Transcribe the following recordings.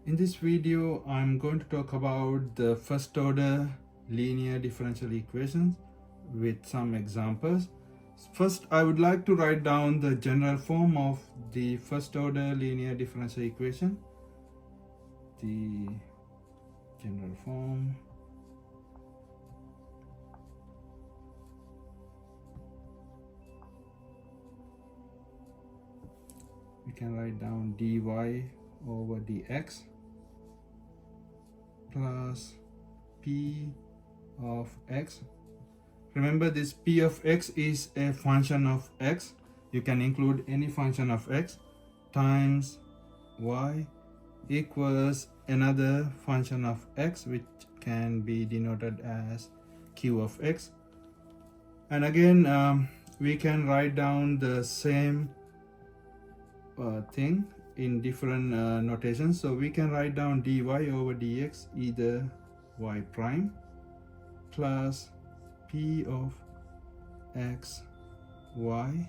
In this video, I'm going to talk about the first order linear differential equations with some examples. First, I would like to write down the general form of the first order linear differential equation. The general form. We can write down dy over dx plus p of x. Remember, this p of x is a function of x. You can include any function of x times y equals another function of x, which can be denoted as q of x. And again, we can write down the same thing in different notations. So we can write down dy over dx either y prime plus p of x y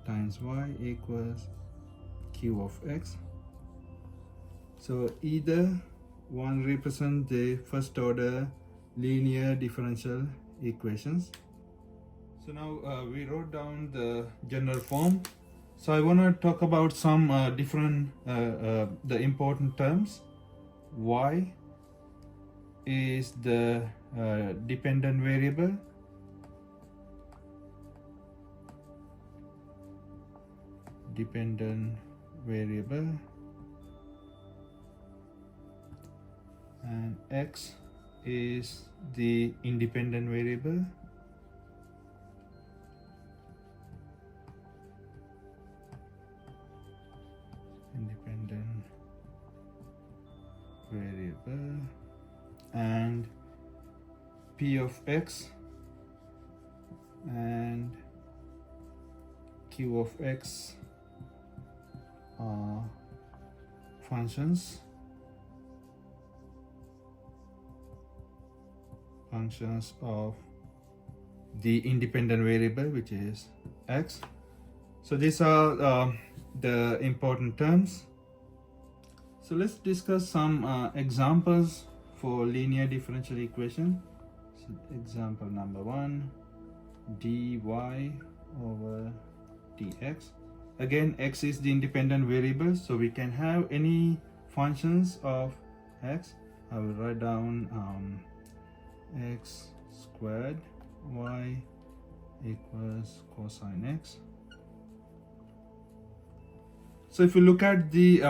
times y equals q of x. So either one represents the first order linear differential equations. So now we wrote down the general form. So I want to talk about some different the important terms. Y is the dependent variable. And x is the independent variable. And p of x and q of x are functions of the independent variable, which is x. So these are the important terms. So let's discuss some examples for linear differential equation. So example number 1, dy over dx. Again, x is the independent variable, so we can have any functions of x. I will write down x squared y equals cosine x. So if you look at the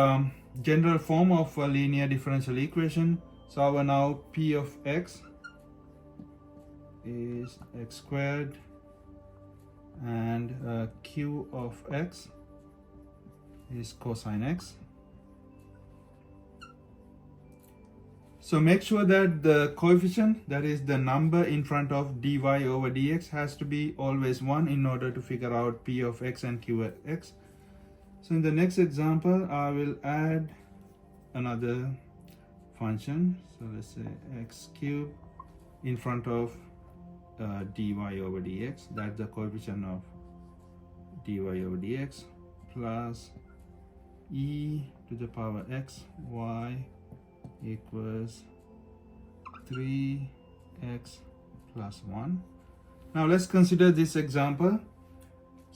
general form of a linear differential equation, so our now p of x is x squared and q of x is cosine x. So make sure that the coefficient, that is the number in front of dy over dx, has to be always 1 in order to figure out p of x and q of x. So in the next example, I will add another function. So let's say x cubed in front of dy over dx. That's the coefficient of dy over dx plus e to the power x y equals 3x plus 1. Now let's consider this example.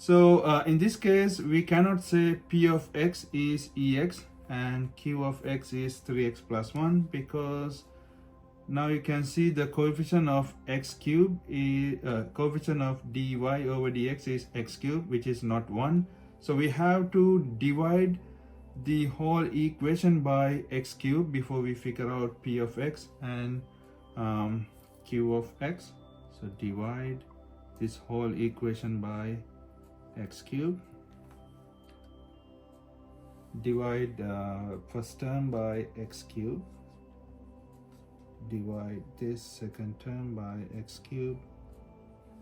So in this case, we cannot say p of x is ex and q of x is 3x plus 1, because now you can see the coefficient of x cube is coefficient of dy over dx is x cube, which is not 1. So we have to divide the whole equation by x cube before we figure out p of x and q of x. So divide this whole equation by x cube. Divide first term by x cube. Divide this second term by x cube,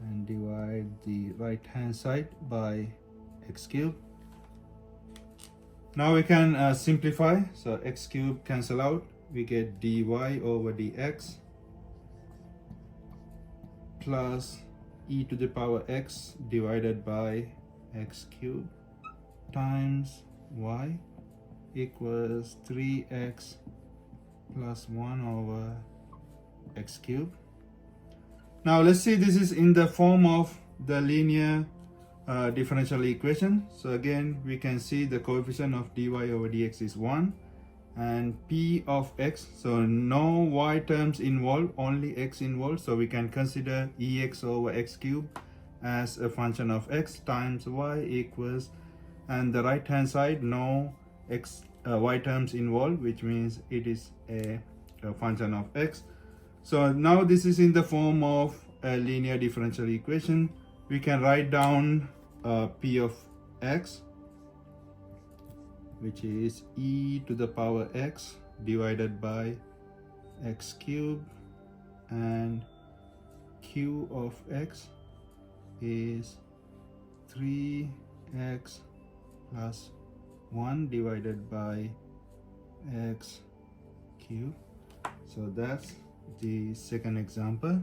and divide the right hand side by x cube. Now we can simplify. So x cube cancel out. We get dy over dx plus e to the power x divided by x cubed times y equals 3x plus 1 over x cubed. Now let's see, this is in the form of the linear differential equation. So again, we can see the coefficient of dy over dx is 1 and p of x, so no y terms involved, only x involved, so we can consider ex over x cubed as a function of x times y equals, and the right hand side no y terms involved, which means it is a function of x. So now this is in the form of a linear differential equation. We can write down p of x, which is e to the power x divided by x cubed, and q of x is 3x plus 1 divided by x cubed. So that's the second example.